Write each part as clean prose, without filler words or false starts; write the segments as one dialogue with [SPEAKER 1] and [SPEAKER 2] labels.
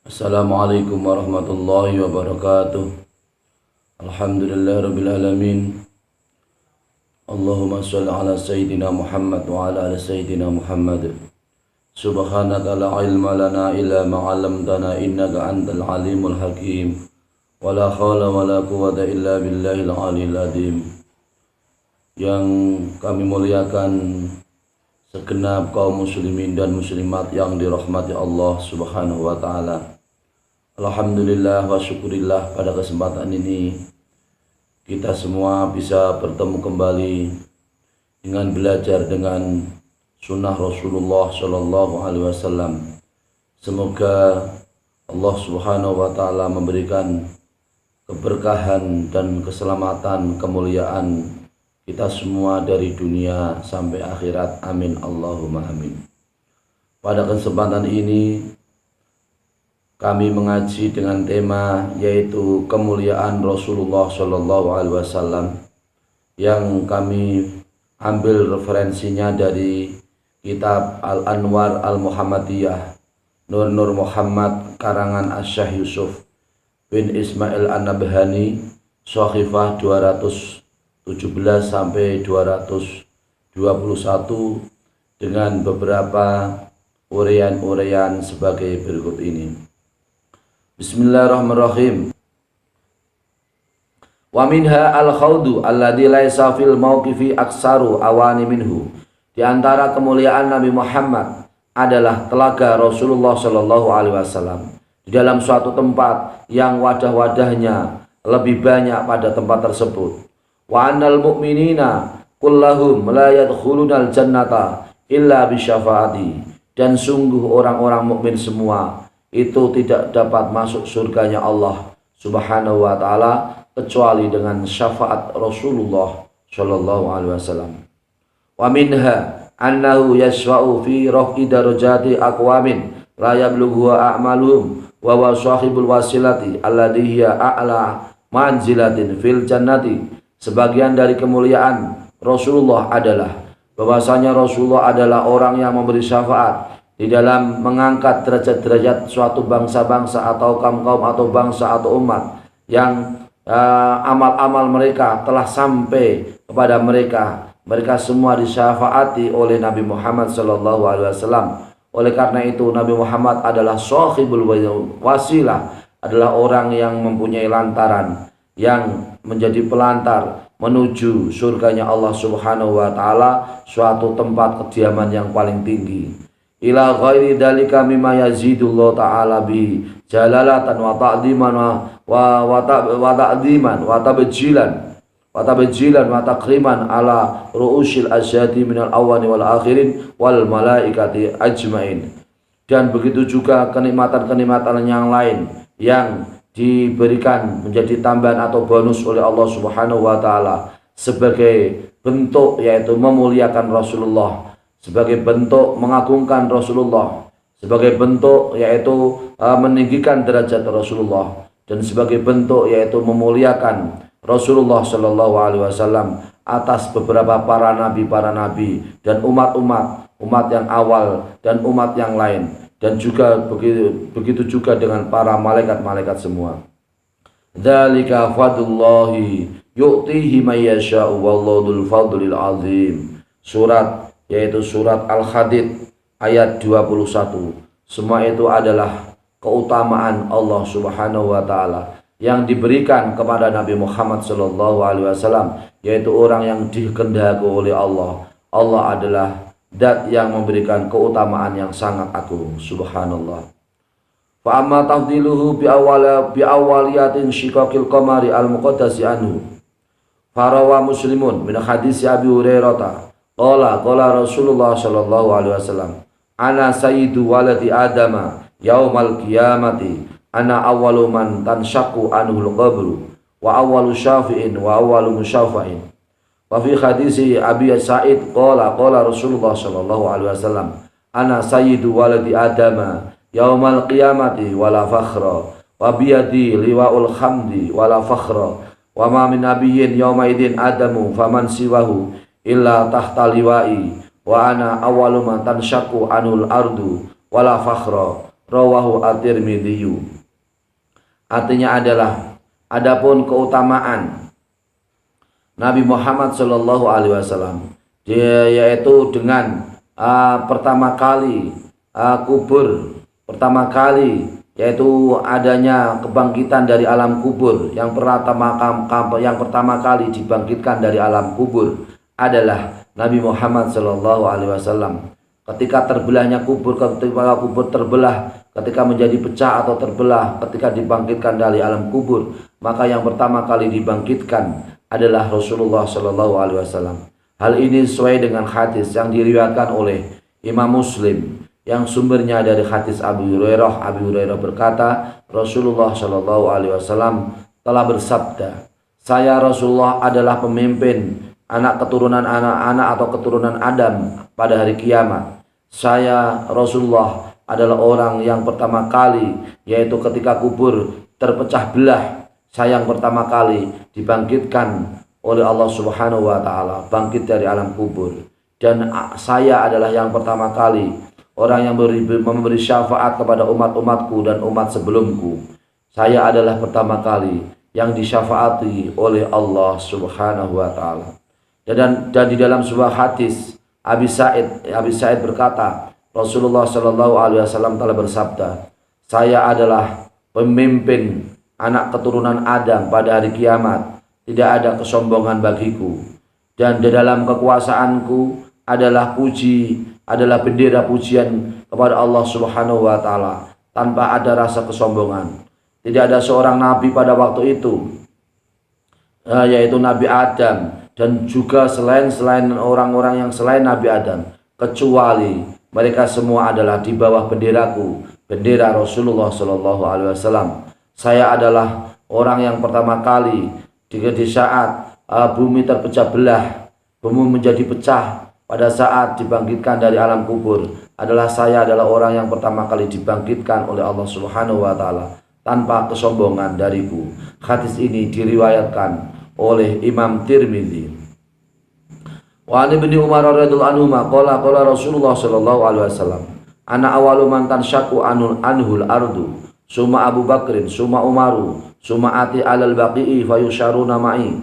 [SPEAKER 1] Assalamualaikum warahmatullahi wabarakatuh. Alhamdulillah rabbil alamin. Allahumma shalli ala sayyidina Muhammad wa ala ali sayyidina Muhammad. Subhanaka la ilma lana illa ma 'allamtana innaka antal alimul hakim. Wa la hawla wa la quwwata illa billahil aliyil azim. Yang kami muliakan segenap kaum muslimin dan muslimat yang dirahmati Allah Subhanahu wa taala. Alhamdulillah wa syukurillah, pada kesempatan ini kita semua bisa bertemu kembali dengan belajar dengan sunnah Rasulullah Shallallahu Alaihi Wasallam. Semoga Allah Subhanahu wa taala memberikan keberkahan dan keselamatan, kemuliaan kita semua dari dunia sampai akhirat. Amin Allahumma amin. Pada kesempatan ini kami mengaji dengan tema yaitu kemuliaan Rasulullah Shallallahu Alaihi Wasallam, yang kami ambil referensinya dari kitab Al-Anwar Al-Muhammadiyah Nur Muhammad karangan Asy-Syaikh Yusuf bin Ismail An-Nabhani, Shahifah 217 sampai 221, dengan beberapa uraian-uraian sebagai berikut ini. Bismillahirrahmanirrahim. Wa minha al-khawdu alladhi laisa fil mawqifi aksaru awani minhu. Di antara kemuliaan Nabi Muhammad adalah telaga Rasulullah Shallallahu Alaihi Wasallam di dalam suatu tempat yang wadah-wadahnya lebih banyak pada tempat tersebut. Wa annal mu'minina kullahum la yadkhulunal jannata illa bisyafaati. Dan sungguh orang-orang mukmin semua itu tidak dapat masuk surganya Allah Subhanahu wa taala kecuali dengan syafaat Rasulullah Shallallahu Alaihi Wasallam. Wa minha annahu yashfa'u fi raf'i darajati aqwamin la yablughu a'maluhum wa huwa sahibul wasilati alladhi hiya a'la manzilatin fil jannati. Sebagian dari kemuliaan Rasulullah adalah bahwasanya Rasulullah adalah orang yang memberi syafaat di dalam mengangkat derajat-derajat suatu bangsa-bangsa atau kaum-kaum atau bangsa atau umat yang amal-amal mereka telah sampai kepada mereka. Mereka semua disyafaati oleh Nabi Muhammad Sallallahu Alaihi Wasallam. Oleh karena itu Nabi Muhammad adalah sahibul wasilah, adalah orang yang mempunyai lantaran, yang menjadi pelantar menuju surganya Allah Subhanahu wa taala, suatu tempat kediaman yang paling tinggi. Ila ghairi dalika mimma yazidullah ta'ala bi jalalatan wa ta'diman wa ta'diman wa tabjilan wa takriman ala ru'usil asyadi minal awwani wal akhirin wal malaikati ajmain. Dan begitu juga kenikmatan-kenikmatan yang lain yang diberikan menjadi tambahan atau bonus oleh Allah Subhanahu wa taala sebagai bentuk yaitu memuliakan Rasulullah, sebagai bentuk mengagungkan Rasulullah, sebagai bentuk yaitu meninggikan derajat Rasulullah, dan sebagai bentuk yaitu memuliakan Rasulullah Shallallahu Alaihi Wasallam atas beberapa para nabi dan umat yang awal dan umat yang lain, dan juga begitu juga dengan para malaikat-malaikat semua. Dzalika fadlullahi yu'tihi may yasha'u wallahu dzul fadlil azim. Yaitu surat Al-Hadid ayat 21. Semua itu adalah keutamaan Allah Subhanahu wa taala yang diberikan kepada Nabi Muhammad sallallahu alaihi wasallam, yaitu orang yang dikehendaki oleh Allah. Allah adalah zat yang memberikan keutamaan yang sangat agung. Subhanallah. Fa amma tafdiluhu bi awwaliyatin shiqaqil qamari al-muqaddasi anhu. Farawa Muslimun min hadis Abi Hurairah qala Rasulullah sallallahu alaihi wasallam, ana sayyidu waladi adama yaumal qiyamati, ana awwalu man tanshaqqu anhul qabru wa awwalu syafi'in wa awwalu musyafa'in. Wa fi hadisi Abi Sa'id qala Rasulullah sallallahu alaihi wasallam, ana sayyidu waladi adama yaumal qiyamati wala fakhra wa biyadi liwa'ul hamdi wala fakhra wa ma min nabiyyin yauma idin adamu faman siwahu illa tahta liwa'i wa ana awwalu man tanshaqqu anul ardu wala fakhra Rawahu at-Tirmidzi. Artinya adalah adapun keutamaan Nabi Muhammad Shallallahu Alaihi Wasallam, yaitu dengan pertama kali kubur, pertama kali yaitu adanya kebangkitan dari alam kubur. Yang pertama kali dibangkitkan dari alam kubur adalah Nabi Muhammad Shallallahu Alaihi Wasallam. Ketika terbelahnya kubur, ketika kubur terbelah, ketika menjadi pecah atau terbelah, ketika dibangkitkan dari alam kubur, maka yang pertama kali dibangkitkan adalah Rasulullah Shallallahu Alaihi Wasallam. Hal ini sesuai dengan hadis yang diriwayatkan oleh Imam Muslim yang sumbernya dari hadis Abu Hurairah. Abu Hurairah berkata, Rasulullah Shallallahu Alaihi Wasallam telah bersabda, saya Rasulullah adalah pemimpin anak keturunan anak-anak atau keturunan Adam pada hari kiamat. Saya Rasulullah adalah orang yang pertama kali, yaitu ketika kubur terpecah belah, saya yang pertama kali dibangkitkan oleh Allah Subhanahu wa taala, bangkit dari alam kubur. Dan saya adalah yang pertama kali orang yang memberi syafaat kepada umat-umatku dan umat sebelumku. Saya adalah pertama kali yang disyafaati oleh Allah Subhanahu wa taala. Dan di dalam sebuah hadis Abi Sa'id berkata, Rasulullah Shallallahu Alaihi Wasallam telah bersabda, saya adalah pemimpin anak keturunan Adam pada hari kiamat. Tidak ada kesombongan bagiku, dan di dalam kekuasaanku adalah bendera pujian kepada Allah Subhanahu wa taala tanpa ada rasa kesombongan. Tidak ada seorang nabi pada waktu itu, yaitu Nabi Adam, dan juga selain orang-orang yang selain Nabi Adam, kecuali mereka semua adalah di bawah benderaku, bendera Rasulullah Shallallahu Alaihi Wasallam. Saya adalah orang yang pertama kali di saat bumi terpecah belah, bumi menjadi pecah, pada saat dibangkitkan dari alam kubur, saya adalah orang yang pertama kali dibangkitkan oleh Allah Subhanahu wa taala tanpa kesombongan dariku. Hadis ini diriwayatkan oleh Imam Tirmidzi. Wa an Ibnu Umar radhiyallahu anhu qala Rasulullah sallallahu alaihi wasallam, ana awalu man tanshaqqu anhul ardu, summa Abu Bakrin, summa Umaru, summa ati alal baqi'i fayusharuna ma'i.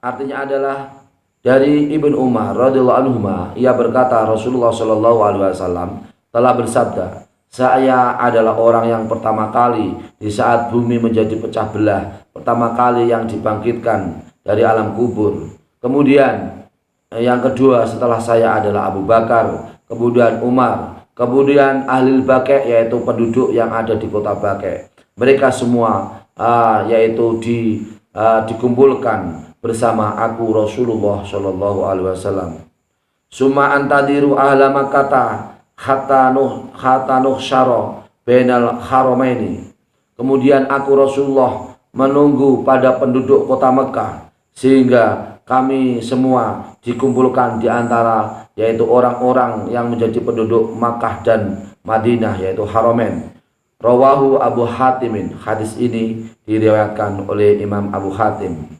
[SPEAKER 1] Artinya adalah dari Ibnu Umar radhiyallahu anhu, ia berkata Rasulullah sallallahu alaihi wasallam telah bersabda, saya adalah orang yang pertama kali di saat bumi menjadi pecah belah, pertama kali yang dibangkitkan dari alam kubur. Kemudian yang kedua setelah saya adalah Abu Bakar, kemudian Umar, kemudian Ahlul Baqi', yaitu penduduk yang ada di kota Baqi'. Mereka semua yaitu dikumpulkan bersama aku Rasulullah Shallallahu Alaihi Wasallam. Summa antadiru ahla Makkah hatta nuhsyara bainal haramaini. Kemudian aku Rasulullah menunggu pada penduduk kota Mekah sehingga kami semua dikumpulkan di antara yaitu orang-orang yang menjadi penduduk Makkah dan Madinah, yaitu Haramain. Rawahu Abu Hatimin. Hadis ini diriwayatkan oleh Imam Abu Hatim.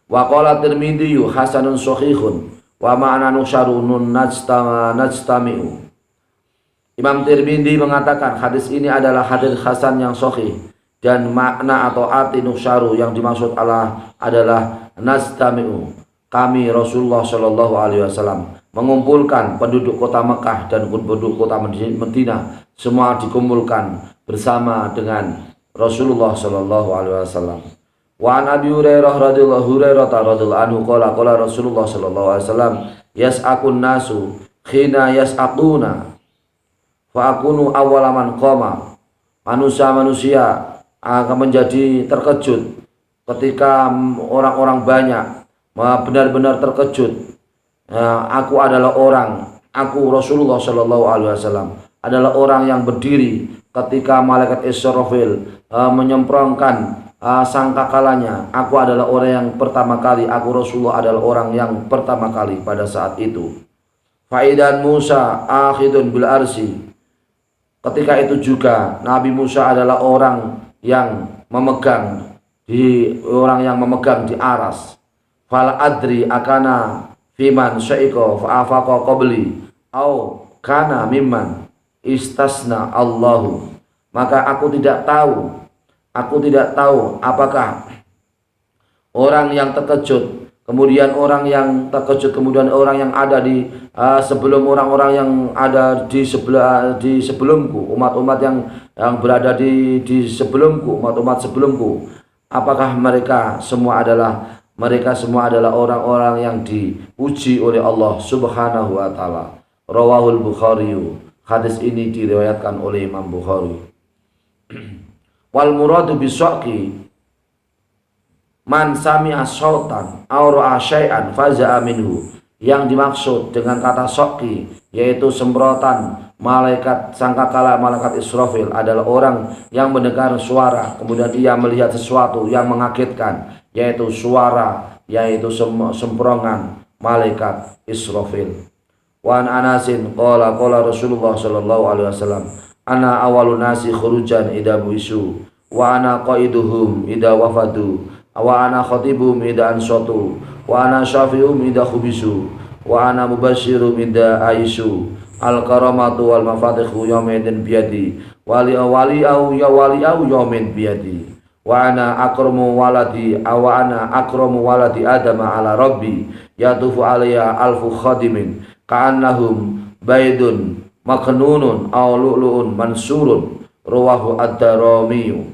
[SPEAKER 1] Wa qala Tirmidzi hasanun shahihun wa ma'ana nusyarunun najtami'u. Imam Tirmidzi mengatakan hadis ini adalah hadis hasan yang sahih, dan makna atau arti nusyaru yang dimaksud adalah najtami'u. Kami Rasulullah Shallallahu Alaihi Wasallam mengumpulkan penduduk kota Mekah dan penduduk kota Madinah, semua dikumpulkan bersama dengan Rasulullah Shallallahu Alaihi Wasallam. Wa an Abi Hurairah radhiyallahu anhu qala Rasulullah sallallahu alaihi wasallam, yas'akun nasu khina yas'akuna fa akunu awwala man qama. Manusia akan menjadi terkejut ketika orang-orang banyak benar-benar terkejut. Aku Rasulullah sallallahu alaihi wasallam adalah orang yang berdiri ketika malaikat Israfil menyemprongkan sangkakalanya. Aku adalah orang yang pertama kali, aku Rasulullah adalah orang yang pertama kali pada saat itu. Faidan Musa akhidun bil arsi. Ketika itu juga Nabi Musa adalah orang yang memegang di aras. Fal adri akana fiman syaiko fa afaqa qabli au kana mimman istasna Allahu, maka aku tidak tahu apakah orang yang terkejut, kemudian orang yang terkejut, kemudian orang yang ada di sebelum orang-orang yang ada di sebelumku, umat-umat yang berada di sebelumku, umat-umat sebelumku, apakah mereka semua adalah orang-orang yang dipuji oleh Allah Subhanahu wa taala. Rawahul Bukhari. Hadis ini diriwayatkan oleh Imam Bukhari. Wal muradu bisyaqi man sami'a sautan aw ra'a syai'an faza'a minhu. Yang dimaksud dengan kata syaqi yaitu semprotan malaikat sangkakala malaikat Israfil adalah orang yang mendengar suara kemudian ia melihat sesuatu yang mengagetkan, yaitu suara, yaitu semprongan malaikat Israfil. Wa an Anasin qala Rasulullah sallallahu alaihi wasallam, ana awalun nasi khurujan idza buisu wa ana qaiduhum idza wafadu wa ana khatibuhum idza ansatu wa ana syafi'uhum idza khubisu wa ana mubasysyirum idza aisu al karamatu wal mafatihu yawmin biyadi wali au yawmin biyadi wa ana akramu waladi adama ala rabbi yatufu alayya alfu khadimin ka'annahum baydun maknunun aw lu'lu'un mansurun. Rawahu ad-Darimi.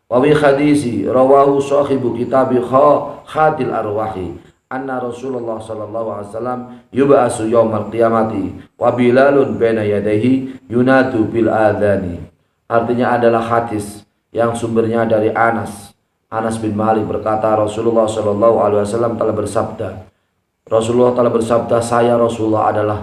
[SPEAKER 1] Wa bi hadisi rawahu sahibu kitabi Khadil Arwahi anna Rasulullah sallallahu alaihi wasallam yub'atsu yaumal qiyamati wa bilalun baina yadayhi yunadu bil adhani. Artinya adalah hadis yang sumbernya dari Anas bin Malik berkata, Rasulullah sallallahu alaihi wasallam telah bersabda, saya Rasulullah adalah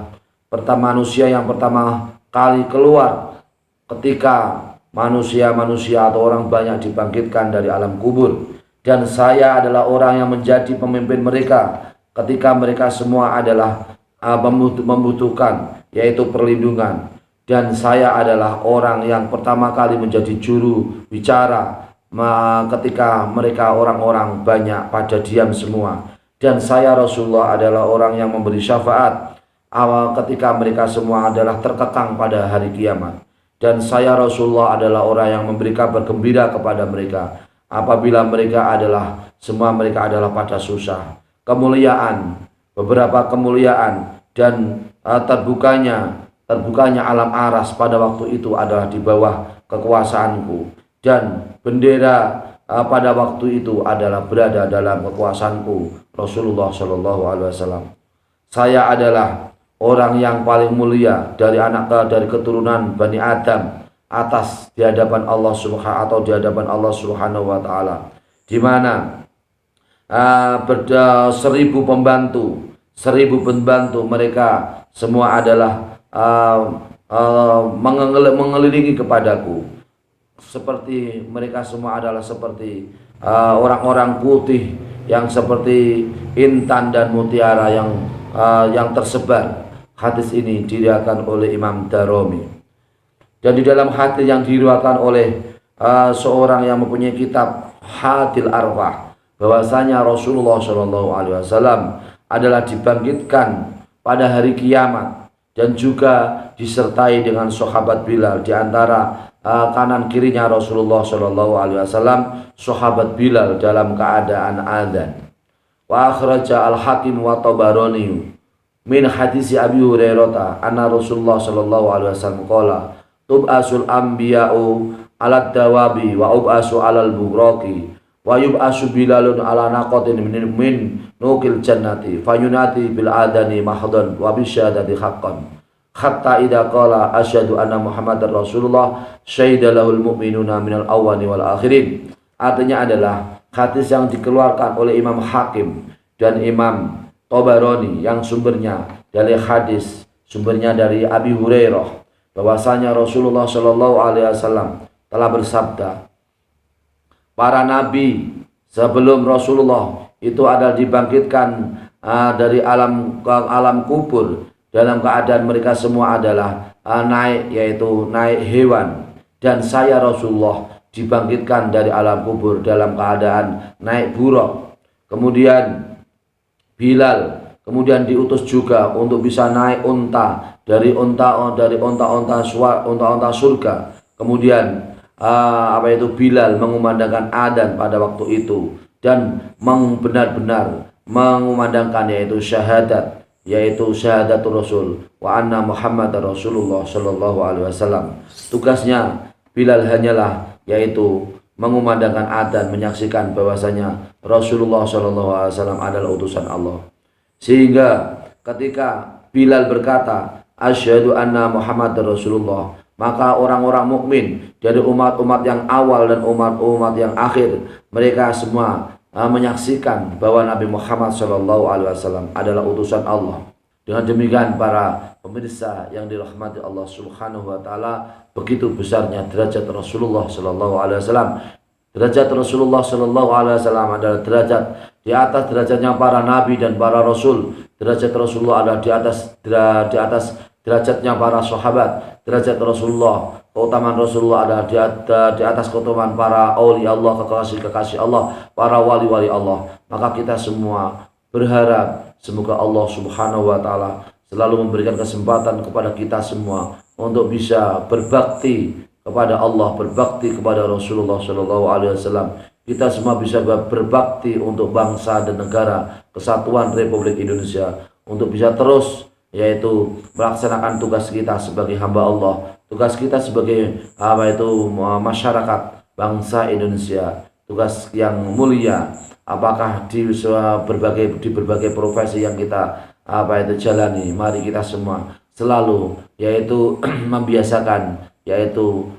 [SPEAKER 1] manusia yang pertama kali keluar ketika manusia atau orang banyak dibangkitkan dari alam kubur, dan saya adalah orang yang menjadi pemimpin mereka ketika mereka semua adalah membutuhkan yaitu perlindungan, dan saya adalah orang yang pertama kali menjadi juru bicara ketika mereka orang-orang banyak pada diam semua, dan saya Rasulullah adalah orang yang memberi syafaat ketika mereka semua adalah terkekang pada hari kiamat, dan saya Rasulullah adalah orang yang memberi kabar gembira kepada mereka apabila mereka adalah pada susah. Beberapa kemuliaan dan terbukanya alam aras pada waktu itu adalah di bawah kekuasaanku, dan bendera pada waktu itu adalah berada dalam kekuasaanku. Rasulullah Shallallahu Alaihi Wasallam. Saya adalah orang yang paling mulia dari keturunan Bani Adam atas di hadapan Allah Subhanahu wa taala, di mana 1000 pembantu mereka semua adalah mengelilingi kepadaku, seperti mereka semua adalah seperti orang-orang putih yang seperti intan dan mutiara yang tersebar. Hadis ini diriwayatkan oleh Imam Darimi. Dan di dalam hadis yang diriwayatkan oleh seorang yang mempunyai kitab Hadil Arwah, bahwasanya Rasulullah Shallallahu Alaihi Wasallam adalah dibangkitkan pada hari kiamat dan juga disertai dengan sahabat Bilal. Di antara kanan kirinya Rasulullah Shallallahu Alaihi Wasallam sahabat Bilal dalam keadaan adzan. Wa akhraja al-Hakim wa Tabarani min hadisi Abi Hurairah anna Rasulullah Shallallahu Alaihi Wasallam qala tub'asul anbiya'u 'alad dawabi wa ub'asu 'alal buraqi wa yub'asu Bilalun 'ala naqatin min nuqil jannati fayunati bil adani mahdan wa bisyadati haqqan hatta idza qala asyhadu anna Muhammadar Rasulullah syahida lahul mu'minuna minal awwali wal akhirin. Artinya adalah hadis yang dikeluarkan oleh Imam Hakim dan Imam Tabarani yang sumbernya dari Abi Hurairah, bahwasanya Rasulullah Shallallahu Alaihi Wasallam telah bersabda, para nabi sebelum Rasulullah itu adalah dibangkitkan dari alam kubur dalam keadaan mereka semua adalah naik hewan, dan saya Rasulullah dibangkitkan dari alam kubur dalam keadaan naik buruk. Kemudian Bilal kemudian diutus juga untuk bisa naik unta dari unta-unta surga. Kemudian Bilal mengumandangkan adzan pada waktu itu dan benar-benar mengumandangkan yaitu syahadatul Rasul wa anna Muhammadar Rasulullah sallallahu alaihi wasallam. Tugasnya Bilal hanyalah yaitu mengumandangkan adzan, menyaksikan bahwasanya Rasulullah sallallahu alaihi wasallam adalah utusan Allah. Sehingga ketika Bilal berkata asyhadu anna Muhammadar Rasulullah, maka orang-orang mukmin dari umat-umat yang awal dan umat-umat yang akhir, mereka semua menyaksikan bahwa Nabi Muhammad sallallahu alaihi wasallam adalah utusan Allah. Dengan demikian para pemirsa yang dirahmati Allah Subhanahu wa taala, begitu besarnya derajat Rasulullah sallallahu alaihi wasallam. Derajat Rasulullah sallallahu alaihi wasallam adalah derajat di atas derajatnya para nabi dan para rasul. Derajat Rasulullah adalah di atas derajatnya para sahabat. Derajat Rasulullah, keutamaan Rasulullah adalah di atas keutamaan para aulia Allah, kekasih-kekasih Allah, para wali-wali Allah. Maka kita semua berharap semoga Allah Subhanahu wa taala selalu memberikan kesempatan kepada kita semua untuk bisa berbakti kepada Allah, berbakti kepada Rasulullah sallallahu alaihi wasallam. Kita semua bisa berbakti untuk bangsa dan negara kesatuan Republik Indonesia, untuk bisa terus yaitu melaksanakan tugas kita sebagai hamba Allah, tugas kita sebagai masyarakat bangsa Indonesia, tugas yang mulia. Apakah di berbagai profesi yang kita jalani, mari kita semua selalu yaitu membiasakan yaitu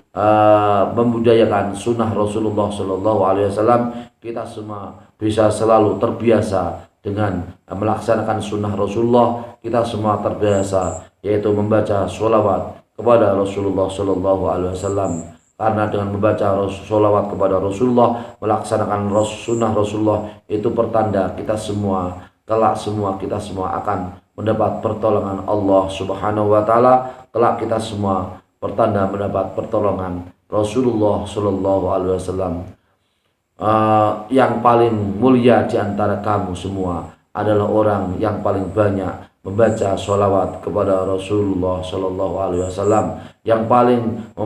[SPEAKER 1] membudayakan sunnah Rasulullah Shallallahu Alaihi Wasallam. Kita semua bisa selalu terbiasa dengan melaksanakan sunnah Rasulullah. Kita semua terbiasa yaitu membaca sholawat kepada Rasulullah Shallallahu Alaihi Wasallam. Karena dengan membaca sholawat kepada Rasulullah, melaksanakan sunnah Rasulullah, itu pertanda kita semua kita semua akan mendapat pertolongan Allah Subhanahu wa taala. Kelak kita semua pertanda mendapat pertolongan Rasulullah Shallallahu Alaihi Wasallam. Yang paling mulia di antara kamu semua adalah orang yang paling banyak membaca sholawat kepada Rasulullah Shallallahu Alaihi Wasallam. Yang paling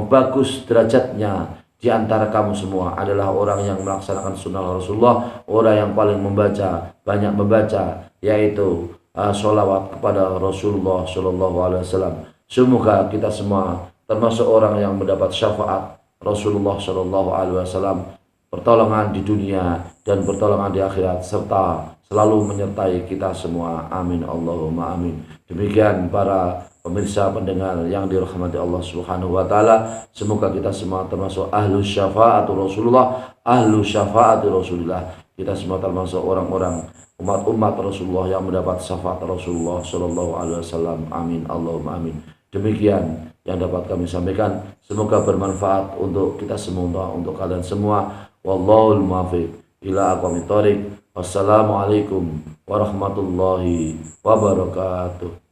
[SPEAKER 1] bagus derajatnya di antara kamu semua adalah orang yang melaksanakan sunnah Rasulullah, orang yang paling banyak membaca yaitu sholawat kepada Rasulullah Shallallahu Alaihi Wasallam. Semoga kita semua termasuk orang yang mendapat syafaat Rasulullah Shallallahu Alaihi Wasallam, pertolongan di dunia dan pertolongan di akhirat, serta selalu menyertai kita semua. Amin Allahumma amin. Demikian para pemirsa pendengar yang dirahmati Allah Subhanahu wa taala, semoga kita semua termasuk ahlu syafaatul Rasulullah, ahlu syafaatul Rasulullah. Kita semua termasuk orang-orang umat Rasulullah yang mendapat syafaat Rasulullah Shallallahu Alaihi Wasallam. Amin Allahumma amin. Demikian yang dapat kami sampaikan, semoga bermanfaat untuk kita semua, untuk kalian semua. Wallahul muwaffiq ila aqwamit thoriq. Wassalamualaikum warahmatullahi wabarakatuh.